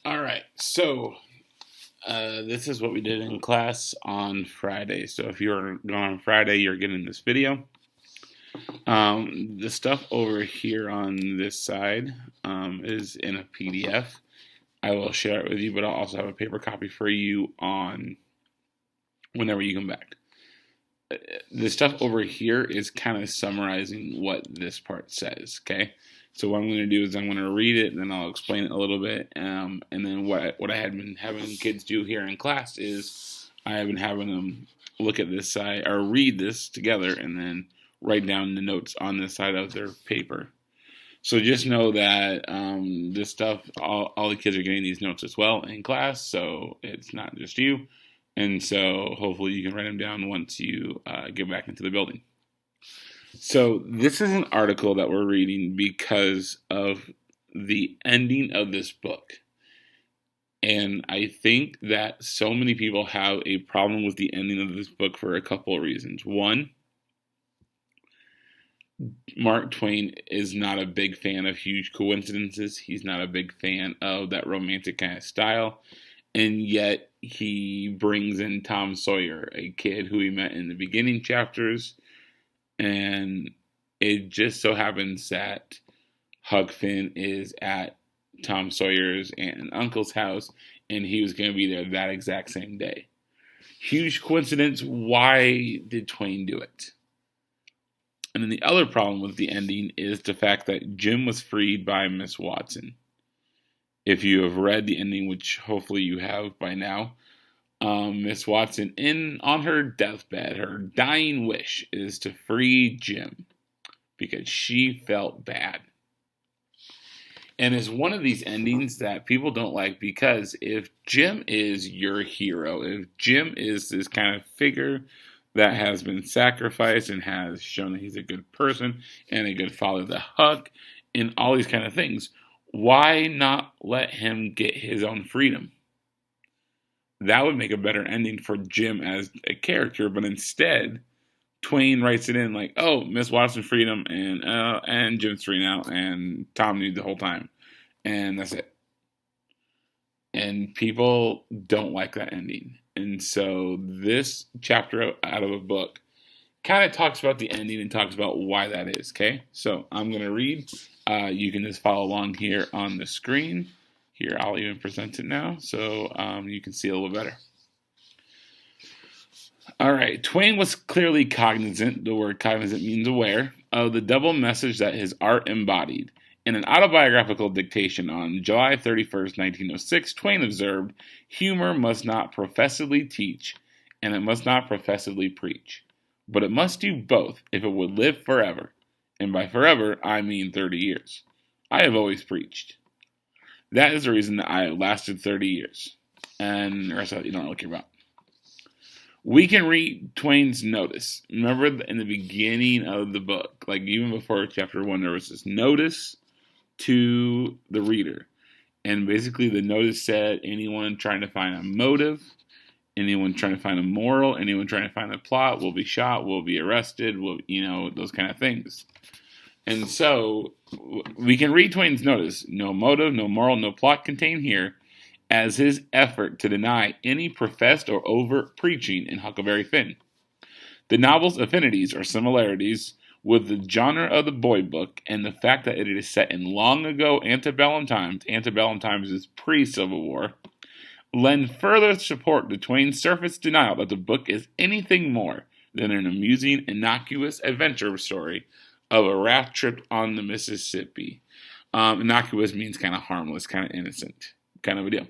All right, so this is what we did in class on Friday. So if you're going on Friday, you're getting this video. The stuff over here on this side is in a PDF. I will share it with you, but I'll also have a paper copy for you on whenever you come back. The stuff over here is kind of summarizing what this part says, okay? So what I'm going to do is I'm going to read it, and then I'll explain it a little bit. And then what I had been having kids do here in class is I have been having them look at this side or read this together, and then write down the notes on this side of their paper. So just know that this stuff, all the kids are getting these notes as well in class, so it's not just you. And so hopefully you can write them down once you get back into the building. So this is an article that we're reading because of the ending of this book. And I think that so many people have a problem with the ending of this book for a couple of reasons. One, Mark Twain is not a big fan of huge coincidences. He's not a big fan of that romantic kind of style. And yet he brings in Tom Sawyer, a kid who he met in the beginning chapters. And it just so happens that Huck Finn is at Tom Sawyer's aunt and uncle's house, and he was going to be there that exact same day. Huge coincidence. Why did Twain do it? And then the other problem with the ending is the fact that Jim was freed by Miss Watson. If you have read the ending, which hopefully you have by now, Miss Watson, on her deathbed, her dying wish is to free Jim because she felt bad. And it's one of these endings that people don't like because if Jim is your hero, if Jim is this kind of figure that has been sacrificed and has shown that he's a good person and a good father to Huck and all these kind of things, why not let him get his own freedom? That would make a better ending for Jim as a character, but instead, Twain writes it in like, "Oh, Miss Watson freedom, and Jim's free now, and Tom knew the whole time, and that's it." And people don't like that ending, and so this chapter out of a book kind of talks about the ending and talks about why that is. Okay, so I'm gonna read. You can just follow along here on the screen. Here, I'll even present it now so you can see a little better. All right. Twain was clearly cognizant, the word cognizant means aware, of the double message that his art embodied. In an autobiographical dictation on July 31st, 1906, Twain observed, "Humor must not professedly teach, and it must not professedly preach. But it must do both if it would live forever. And by forever, I mean 30 years. I have always preached. That is the reason that I have lasted 30 years. And the rest of it you don't really care about. We can read Twain's notice. Remember in the beginning of the book, like even before chapter 1, there was this notice to the reader. And basically the notice said anyone trying to find a motive, anyone trying to find a moral, anyone trying to find a plot will be shot, will be arrested, those kind of things. And so we can read Twain's notice. No motive, no moral, no plot contained here, as his effort to deny any professed or overt preaching in Huckleberry Finn. The novel's affinities or similarities with the genre of the boy book and the fact that it is set in long ago antebellum times is pre-Civil War, lend further support to Twain's surface denial that the book is anything more than an amusing, innocuous adventure story of a raft trip on the Mississippi. Innocuous means kind of harmless, kind of innocent, kind of a deal.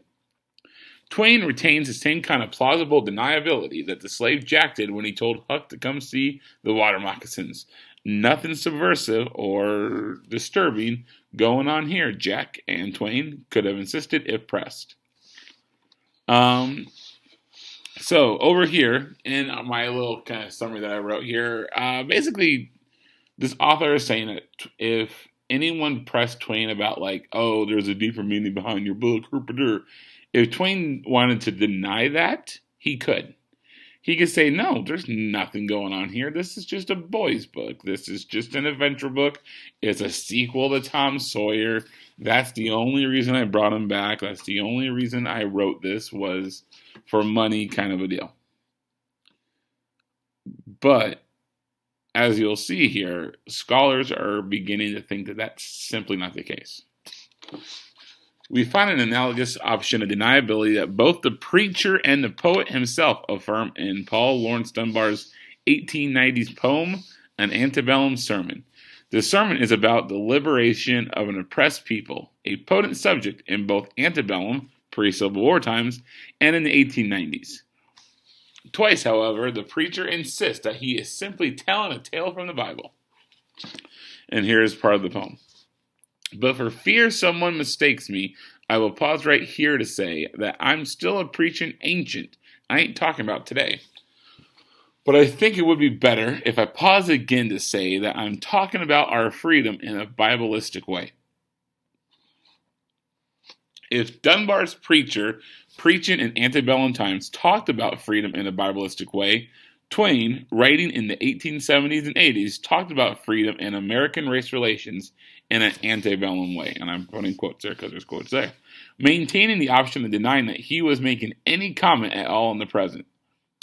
Twain retains the same kind of plausible deniability that the slave Jack did when he told Huck to come see the water moccasins. Nothing subversive or disturbing going on here, Jack and Twain could have insisted if pressed. So over here in my little kind of summary that I wrote here, basically this author is saying that if anyone pressed Twain about like, oh, there's a deeper meaning behind your book, if Twain wanted to deny that, he could. He could say, no, there's nothing going on here. This is just a boy's book. This is just an adventure book. It's a sequel to Tom Sawyer. That's the only reason I brought him back. That's the only reason I wrote this, was for money, kind of a deal. But as you'll see here, scholars are beginning to think that that's simply not the case. We find an analogous option of deniability that both the preacher and the poet himself affirm in Paul Laurence Dunbar's 1890s poem, An Antebellum Sermon. The sermon is about the liberation of an oppressed people, a potent subject in both antebellum, pre-Civil War times, and in the 1890s. Twice, however, the preacher insists that he is simply telling a tale from the Bible. And here is part of the poem. But for fear someone mistakes me, I will pause right here to say that I'm still a preaching ancient. I ain't talking about today. But I think it would be better if I pause again to say that I'm talking about our freedom in a Biblistic way. If Dunbar's preacher, preaching in antebellum times, talked about freedom in a Biblistic way, Twain, writing in the 1870s and 80s, talked about freedom in American race relations in an antebellum way. And I'm putting quotes there because there's quotes there. Maintaining the option of denying that he was making any comment at all in the present.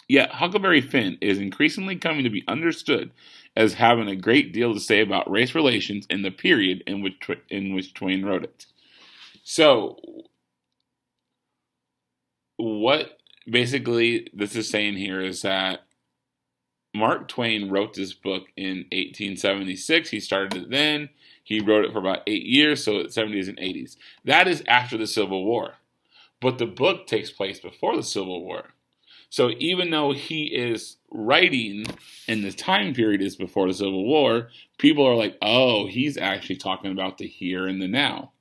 Yet Huckleberry Finn is increasingly coming to be understood as having a great deal to say about race relations in the period in which Twain wrote it. So, what basically this is saying here is that Mark Twain wrote this book in 1876. He started it then. He wrote it for about 8 years, so it's 70s and 80s. That is after the Civil War. But the book takes place before the Civil War. So even though he is writing and the time period is before the Civil War, people are like, oh, he's actually talking about the here and the now.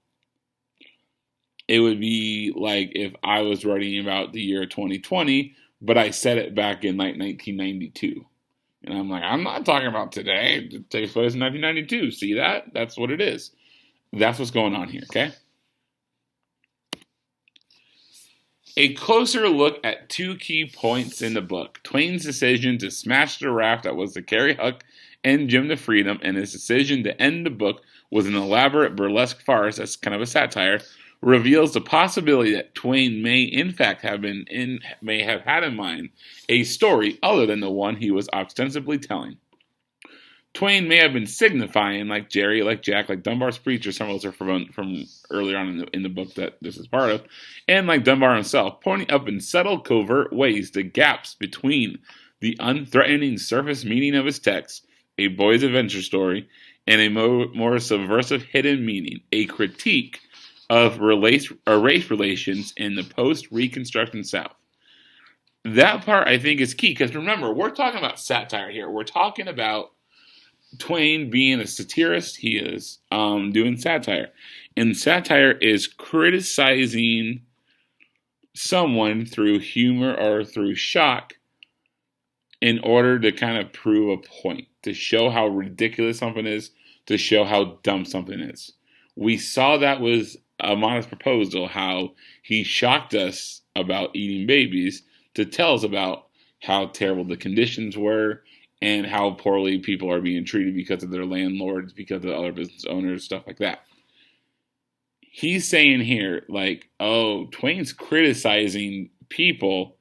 It would be like if I was writing about the year 2020, but I said it back in like 1992. And I'm like, I'm not talking about today. It takes place in 1992. See that? That's what it is. That's what's going on here, okay? A closer look at two key points in the book. Twain's decision to smash the raft that was to carry Huck and Jim to freedom, and his decision to end the book with an elaborate burlesque farce, that's kind of a satire, reveals the possibility that Twain may in fact have had in mind a story other than the one he was ostensibly telling. Twain may have been signifying, like Jerry, like Jack, like Dunbar's preacher. Some of those are from earlier on in the book that this is part of, and like Dunbar himself, pointing up in subtle, covert ways the gaps between the unthreatening surface meaning of his text, a boy's adventure story, and a more subversive hidden meaning, a critique of race relations in the post-Reconstruction South. That part, I think, is key, because remember, we're talking about satire here. We're talking about Twain being a satirist. He is doing satire. And satire is criticizing someone through humor or through shock in order to kind of prove a point, to show how ridiculous something is, to show how dumb something is. We saw that was A Modest Proposal, how he shocked us about eating babies to tell us about how terrible the conditions were and how poorly people are being treated because of their landlords, because of other business owners, stuff like that. He's saying here, like, oh, Twain's criticizing people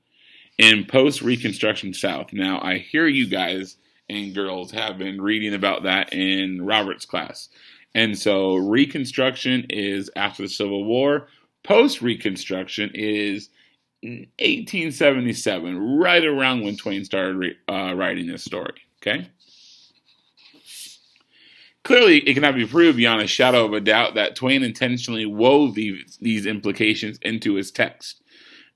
in post-Reconstruction South. Now, I hear you guys and girls have been reading about that in Robert's class. And so Reconstruction is after the Civil War. Post-Reconstruction is 1877, right around when Twain started writing this story. Okay? Clearly, it cannot be proved beyond a shadow of a doubt that Twain intentionally wove these implications into his text.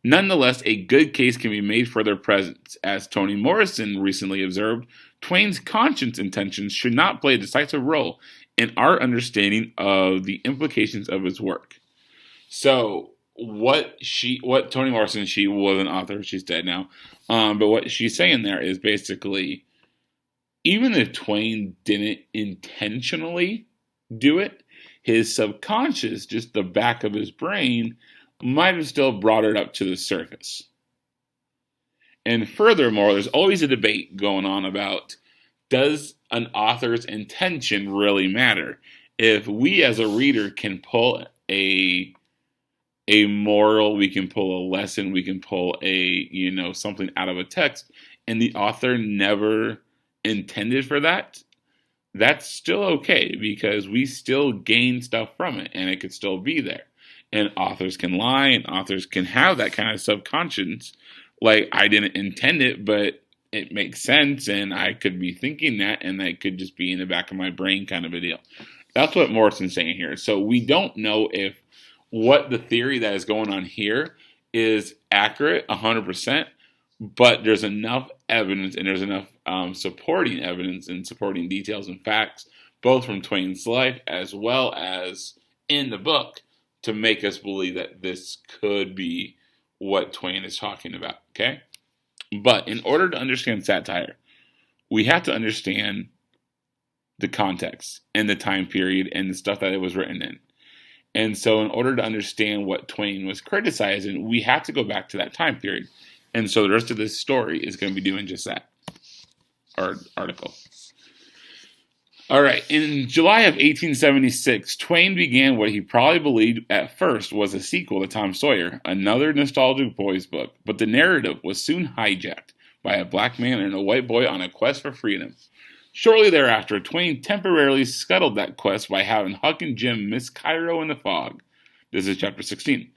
Nonetheless, a good case can be made for their presence. As Toni Morrison recently observed, Twain's conscious intentions should not play a decisive role in our understanding of the implications of his work. So, what Toni Morrison, she was an author, she's dead now, but what she's saying there is basically, even if Twain didn't intentionally do it, his subconscious, just the back of his brain, might have still brought it up to the surface. And furthermore, there's always a debate going on about, does an author's intention really matter? if we as a reader can pull a moral, we can pull a lesson, we can pull something out of a text, and the author never intended for that, that's still okay because we still gain stuff from it and it could still be there. And authors can lie and authors can have that kind of subconscious, like I didn't intend it, but it makes sense and I could be thinking that and that could just be in the back of my brain kind of a deal. That's what Morrison's saying here. So we don't know if what the theory that is going on here is accurate 100%, but there's enough evidence and there's enough supporting evidence and supporting details and facts, both from Twain's life as well as in the book, to make us believe that this could be what Twain is talking about. Okay? But in order to understand satire, we have to understand the context and the time period and the stuff that it was written in. And so, in order to understand what Twain was criticizing, we have to go back to that time period. And so, the rest of this story is going to be doing just that, or article. All right. In July of 1876, Twain began what he probably believed at first was a sequel to Tom Sawyer, another nostalgic boys' book. But the narrative was soon hijacked by a black man and a white boy on a quest for freedom. Shortly thereafter, Twain temporarily scuttled that quest by having Huck and Jim miss Cairo in the fog. This is chapter 16.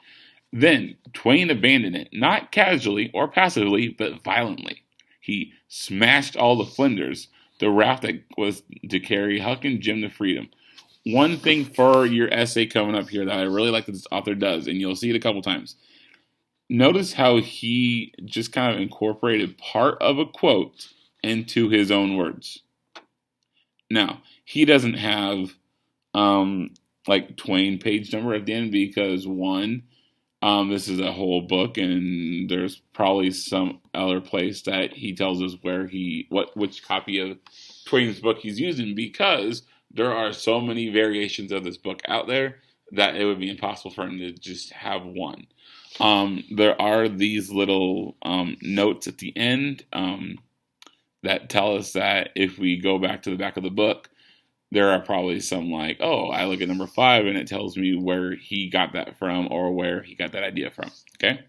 Then, Twain abandoned it, not casually or passively, but violently. He smashed all the flinders, the raft that was to carry Huck and Jim to freedom. One thing for your essay coming up here that I really like that this author does, and you'll see it a couple times. Notice how he just kind of incorporated part of a quote into his own words. Now, he doesn't have like Twain page number at the end because one, this is a whole book and there's probably some other place that he tells us which copy of Twain's book he's using, because there are so many variations of this book out there that it would be impossible for him to just have one. There are these little notes at the end that tell us that if we go back to the back of the book, there are probably some like, oh, I look at number 5 and it tells me where he got that from or where he got that idea from. Okay?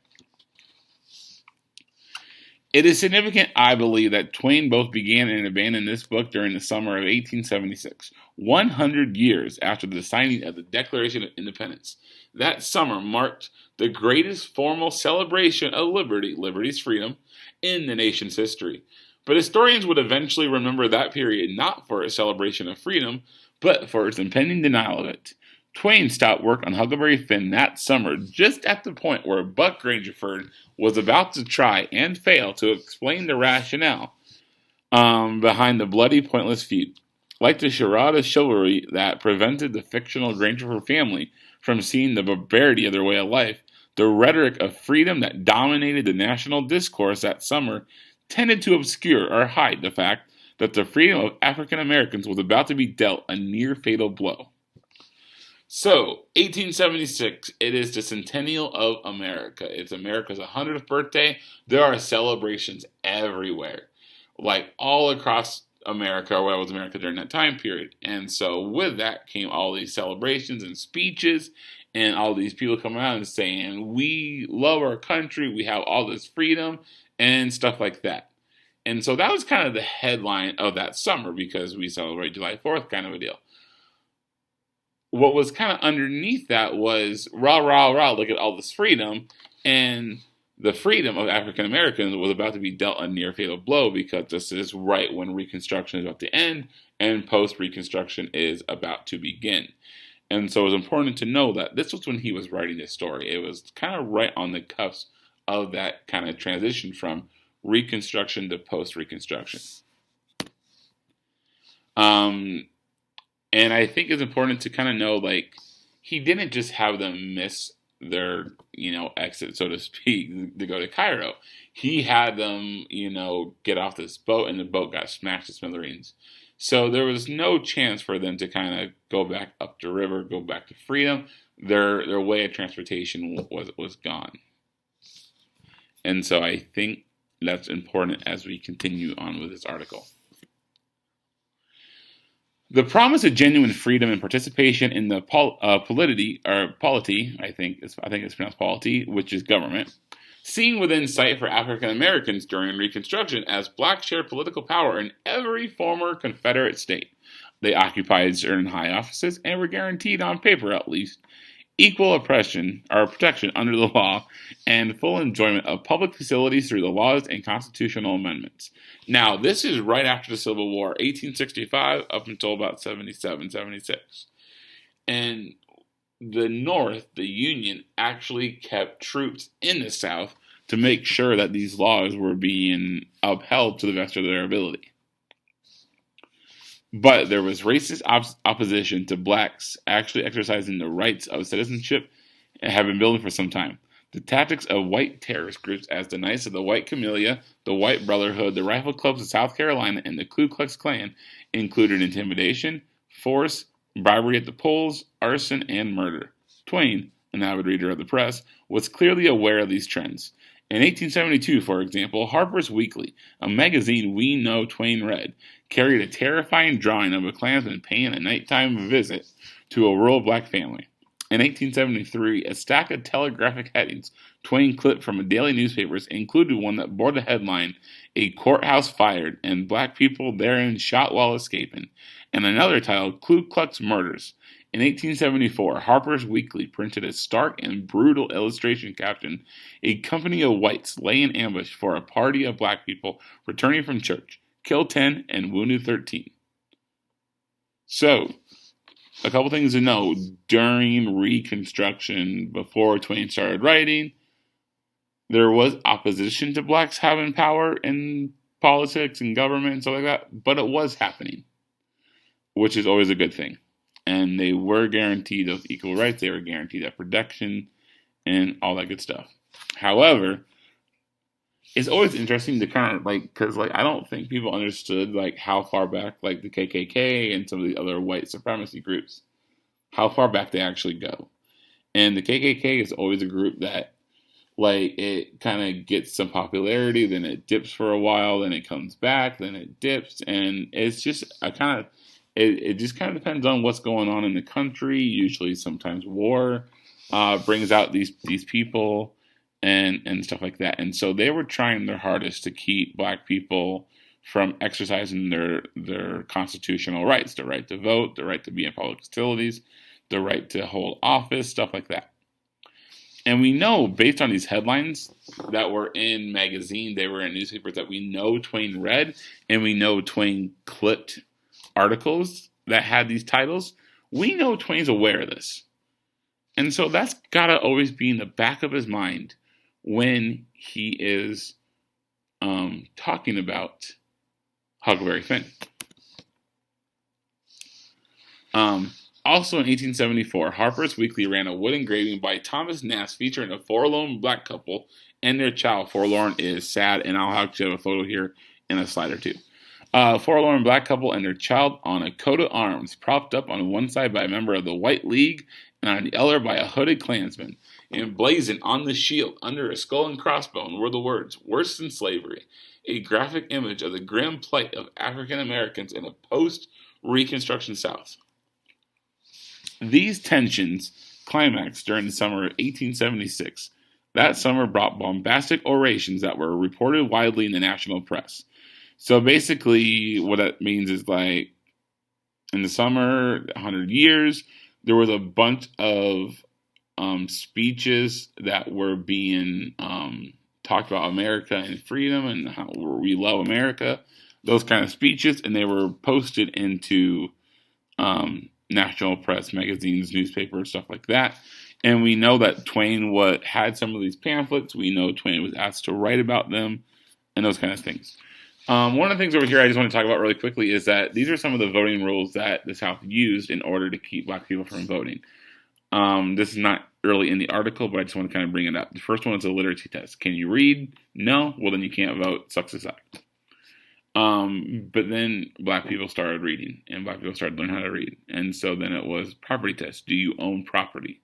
It is significant, I believe, that Twain both began and abandoned this book during the summer of 1876, 100 years after the signing of the Declaration of Independence. That summer marked the greatest formal celebration of liberty's freedom, in the nation's history. But historians would eventually remember that period not for a celebration of freedom, but for its impending denial of it. Twain stopped work on Huckleberry Finn that summer just at the point where Buck Grangerford was about to try and fail to explain the rationale behind the bloody, pointless feud. Like the charade of chivalry that prevented the fictional Grangerford family from seeing the barbarity of their way of life, the rhetoric of freedom that dominated the national discourse that summer tended to obscure or hide the fact that the freedom of African Americans was about to be dealt a near fatal blow. So, 1876, it is the centennial of America. It's America's 100th birthday. There are celebrations everywhere, like all across America, or what was America during that time period. And so, with that came all these celebrations and speeches, and all these people coming out and saying, we love our country, we have all this freedom, and stuff like that. And so that was kind of the headline of that summer, because we celebrate July 4th kind of a deal. What was kind of underneath that was, rah, rah, rah, look at all this freedom, and the freedom of African Americans was about to be dealt a near fatal blow, because this is right when Reconstruction is about to end and post-Reconstruction is about to begin. And so it was important to know that this was when he was writing this story. It was kind of right on the cusp of that kind of transition from Reconstruction to post-Reconstruction. And I think it's important to kind of know, like, he didn't just have them miss their, exit, so to speak, to go to Cairo. He had them, get off this boat, and the boat got smashed to smithereens. So there was no chance for them to kind of go back up the river, go back to freedom. Their way of transportation was gone. And so I think that's important as we continue on with this article. The promise of genuine freedom and participation in the polity, I think it's pronounced polity, which is government, seen within sight for African Americans during Reconstruction as blacks shared political power in every former Confederate state. They occupied certain high offices and were guaranteed, on paper at least, equal oppression or protection under the law and full enjoyment of public facilities through the laws and constitutional amendments. Now, this is right after the Civil War, 1865 up until about 77, 76. And the North, the Union, actually kept troops in the South to make sure that these laws were being upheld to the best of their ability. But there was racist opposition to blacks actually exercising the rights of citizenship and have been building for some time. The tactics of white terrorist groups as the Knights of the White Camellia, the White Brotherhood, the Rifle Clubs of South Carolina, and the Ku Klux Klan included intimidation, force, bribery at the polls, arson, and murder. Twain, an avid reader of the press, was clearly aware of these trends. In 1872, for example, Harper's Weekly, a magazine we know Twain read, carried a terrifying drawing of a Klansman paying a nighttime visit to a rural black family. In 1873, a stack of telegraphic headings Twain clipped from daily newspapers included one that bore the headline, "A Courthouse Fired and Black People Therein Shot While Escaping," and another titled, "Ku Klux Murders." In 1874, Harper's Weekly printed a stark and brutal illustration captioned, "A company of whites lay in ambush for a party of black people returning from church, killed 10 and wounded 13. So, a couple things to know. During Reconstruction, before Twain started writing, there was opposition to blacks having power in politics and government and stuff like that, but it was happening, which is always a good thing. And they were guaranteed of equal rights, they were guaranteed that protection and all that good stuff. However, it's always interesting to kind of because I don't think people understood how far back the KKK and some of the other white supremacy groups, how far back they actually go. And the KKK is always a group that it kind of gets some popularity, then it dips for a while, then it comes back, then it dips, and it's just it just kind of depends on what's going on in the country. Usually, sometimes war brings out these people and stuff like that. And so they were trying their hardest to keep black people from exercising their constitutional rights, the right to vote, the right to be in public facilities, the right to hold office, stuff like that. And we know, based on these headlines that were in magazines, they were in newspapers that we know Twain read, and we know Twain clipped articles that had these titles. We know Twain's aware of this. And so that's got to always be in the back of his mind when he is talking about Huckleberry Finn. Also in 1874, Harper's Weekly ran a wood engraving by Thomas Nast featuring a forlorn black couple and their child. Forlorn is sad, and I'll actually have a photo here in a slide or two. Forlorn black couple and their child on a coat of arms, propped up on one side by a member of the White League and on the other by a hooded Klansman. Emblazoned on the shield under a skull and crossbone were the words, "Worse than slavery," a graphic image of the grim plight of African Americans in a post-Reconstruction South. These tensions climaxed during the summer of 1876. That summer brought bombastic orations that were reported widely in the national press. So basically, what that means is in the summer, 100 years, there was a bunch of speeches that were being talked about America and freedom and how we love America, those kind of speeches, and they were posted into national press, magazines, newspapers, stuff like that. And we know that Twain had some of these pamphlets. We know Twain was asked to write about them and those kind of things. One of the things over here I just want to talk about really quickly is that these are some of the voting rules that the South used in order to keep black people from voting. This is not early in the article, but I just want to kind of bring it up. The first one is a literacy test. Can you read? No? Well, then you can't vote. Sucks aside. But then black people started reading, and black people started learning how to read. And so then it was property test. Do you own property?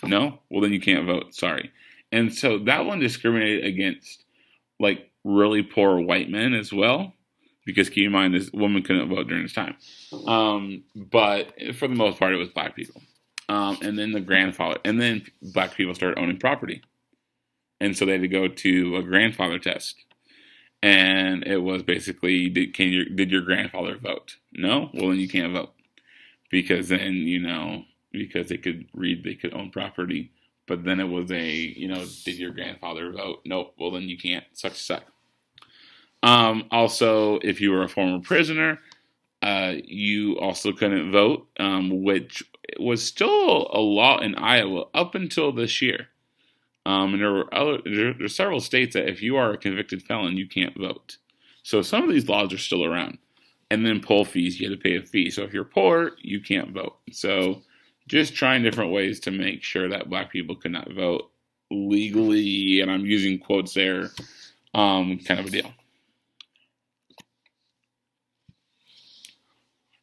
No? Well, then you can't vote. Sorry. And so that one discriminated against, really poor white men as well. because keep in mind this woman couldn't vote during this time. But for the most part, it was black people. And then the grandfather, and then black people started owning property, and so they had to go to a grandfather test. And it was basically, did your grandfather vote? No? Well, then you can't vote. Because then, because they could read, they could own property. But then it was did your grandfather vote? Nope. Well, then you can't. Suck. Also, if you were a former prisoner, you also couldn't vote, which was still a law in Iowa up until this year. And there are several states that if you are a convicted felon, you can't vote. So some of these laws are still around. And then poll fees, you had to pay a fee. So if you're poor, you can't vote. So just trying different ways to make sure that black people could not vote legally, and I'm using quotes there, kind of a deal.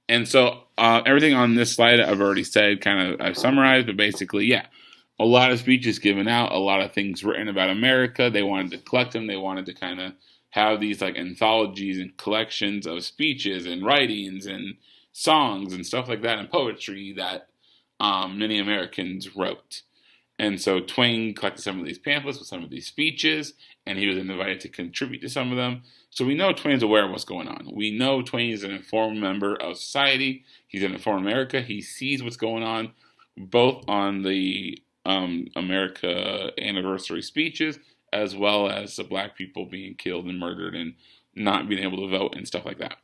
And so everything on this slide I've already said, kind of I've summarized, but basically, yeah, a lot of speeches given out, a lot of things written about America. They wanted to collect them. They wanted to kind of have these like anthologies and collections of speeches and writings and songs and stuff like that and poetry that many Americans wrote. And so Twain collected some of these pamphlets with some of these speeches, and he was invited to contribute to some of them. So we know Twain's aware of what's going on. We know Twain is an informed member of society. He's an informed America. He sees what's going on, both on the America anniversary speeches, as well as the black people being killed and murdered and not being able to vote and stuff like that.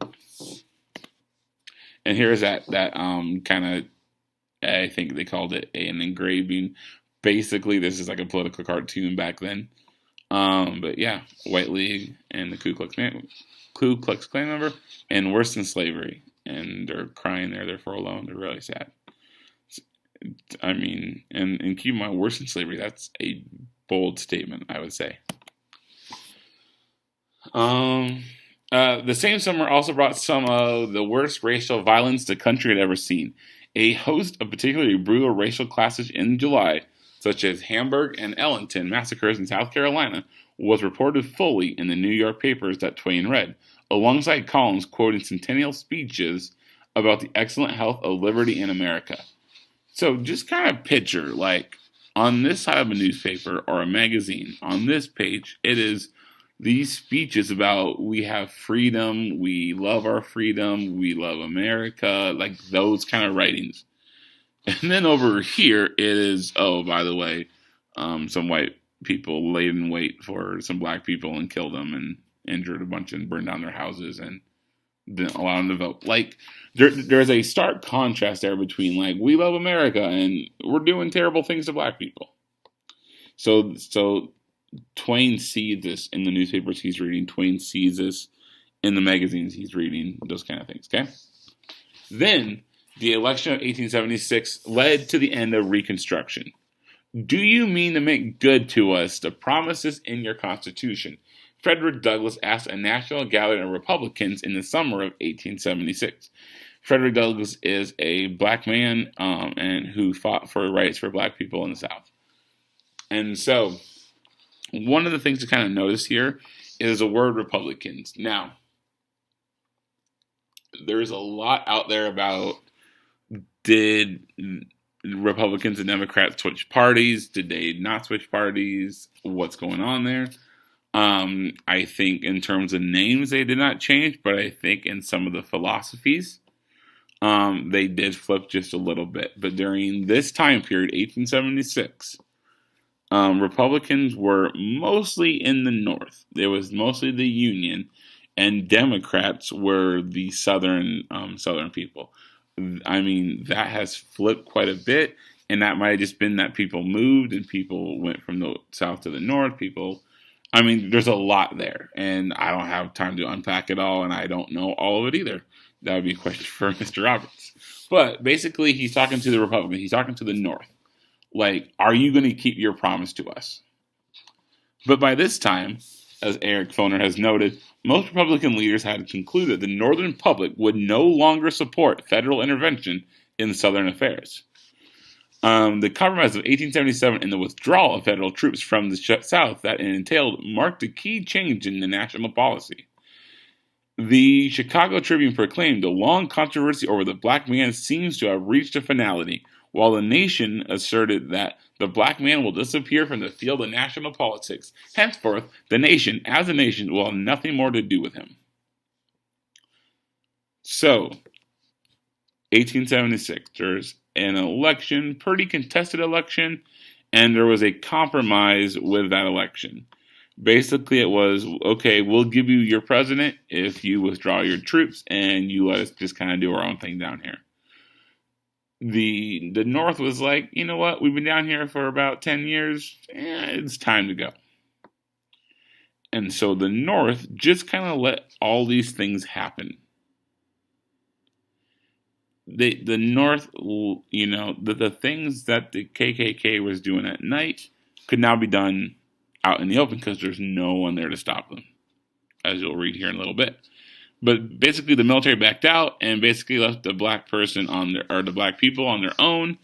And here's that kind of, I think they called it an engraving. Basically, this is like a political cartoon back then. But yeah, White League and the Ku Klux Klan member, and worse than slavery. And they're crying there, they're forlorn, they're really sad. I mean, and keep in mind, worse than slavery, that's a bold statement, I would say. The same summer also brought some of the worst racial violence the country had ever seen. A host of particularly brutal racial clashes in July, such as Hamburg and Ellington massacres in South Carolina, was reported fully in the New York papers that Twain read, alongside columns quoting centennial speeches about the excellent health of liberty in America. So just kind of picture, like, on this side of a newspaper or a magazine, on this page, it is these speeches about we have freedom, we love our freedom, we love America, like those kind of writings. And then over here, it is, oh, by the way, some white people laid in wait for some black people and killed them and injured a bunch and burned down their houses and didn't allow them to vote. Like, there's a stark contrast there between, like, we love America and we're doing terrible things to black people. So Twain sees this in the newspapers he's reading. Twain sees this in the magazines he's reading, those kind of things, okay? Then, the election of 1876 led to the end of Reconstruction. Do you mean to make good to us the promises in your Constitution? Frederick Douglass asked a national gathering of Republicans in the summer of 1876. Frederick Douglass is a black man and who fought for rights for black people in the South. And so, one of the things to kind of notice here is the word Republicans. Now, there's a lot out there about, did Republicans and Democrats switch parties? Did they not switch parties? What's going on there? I think in terms of names, they did not change, but I think in some of the philosophies, they did flip just a little bit. But during this time period, 1876, Republicans were mostly in the North. There was mostly the Union, and Democrats were the Southern people. I mean, that has flipped quite a bit, and that might have just been that people moved and people went from the South to the North. I mean, there's a lot there, and I don't have time to unpack it all, and I don't know all of it either. That would be a question for Mr. Roberts. But basically, he's talking to the Republicans. He's talking to the North. Like, are you going to keep your promise to us? But by this time, as Eric Foner has noted, most Republican leaders had concluded the Northern public would no longer support federal intervention in Southern affairs. The compromise of 1877 and the withdrawal of federal troops from the South that it entailed marked a key change in the national policy. The Chicago Tribune proclaimed the long controversy over the black man seems to have reached a finality, while the Nation asserted that the black man will disappear from the field of national politics. Henceforth, the Nation, as a nation, will have nothing more to do with him. So, 1876, there's an election, pretty contested election, and there was a compromise with that election. Basically, it was, okay, we'll give you your president if you withdraw your troops and you let us just kind of do our own thing down here. The North was like, you know what, we've been down here for about 10 years, it's time to go. And so the North just kind of let all these things happen. The North, the things that the KKK was doing at night could now be done out in the open because there's no one there to stop them, as you'll read here in a little bit. But basically, the military backed out and basically left the black person the black people on their own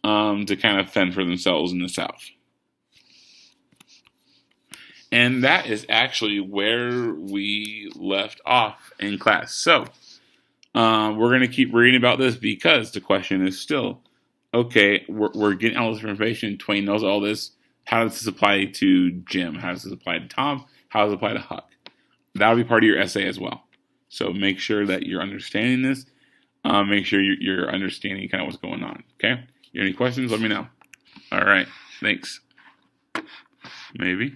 to kind of fend for themselves in the South. And that is actually where we left off in class. So we're going to keep reading about this because the question is still, okay, we're getting all this information. Twain knows all this. How does this apply to Jim? How does this apply to Tom? How does it apply to Huck? That'll be part of your essay as well. So make sure that you're understanding this. Make sure you're understanding kind of what's going on. Okay? You have any questions? Let me know. All right. Thanks. Maybe.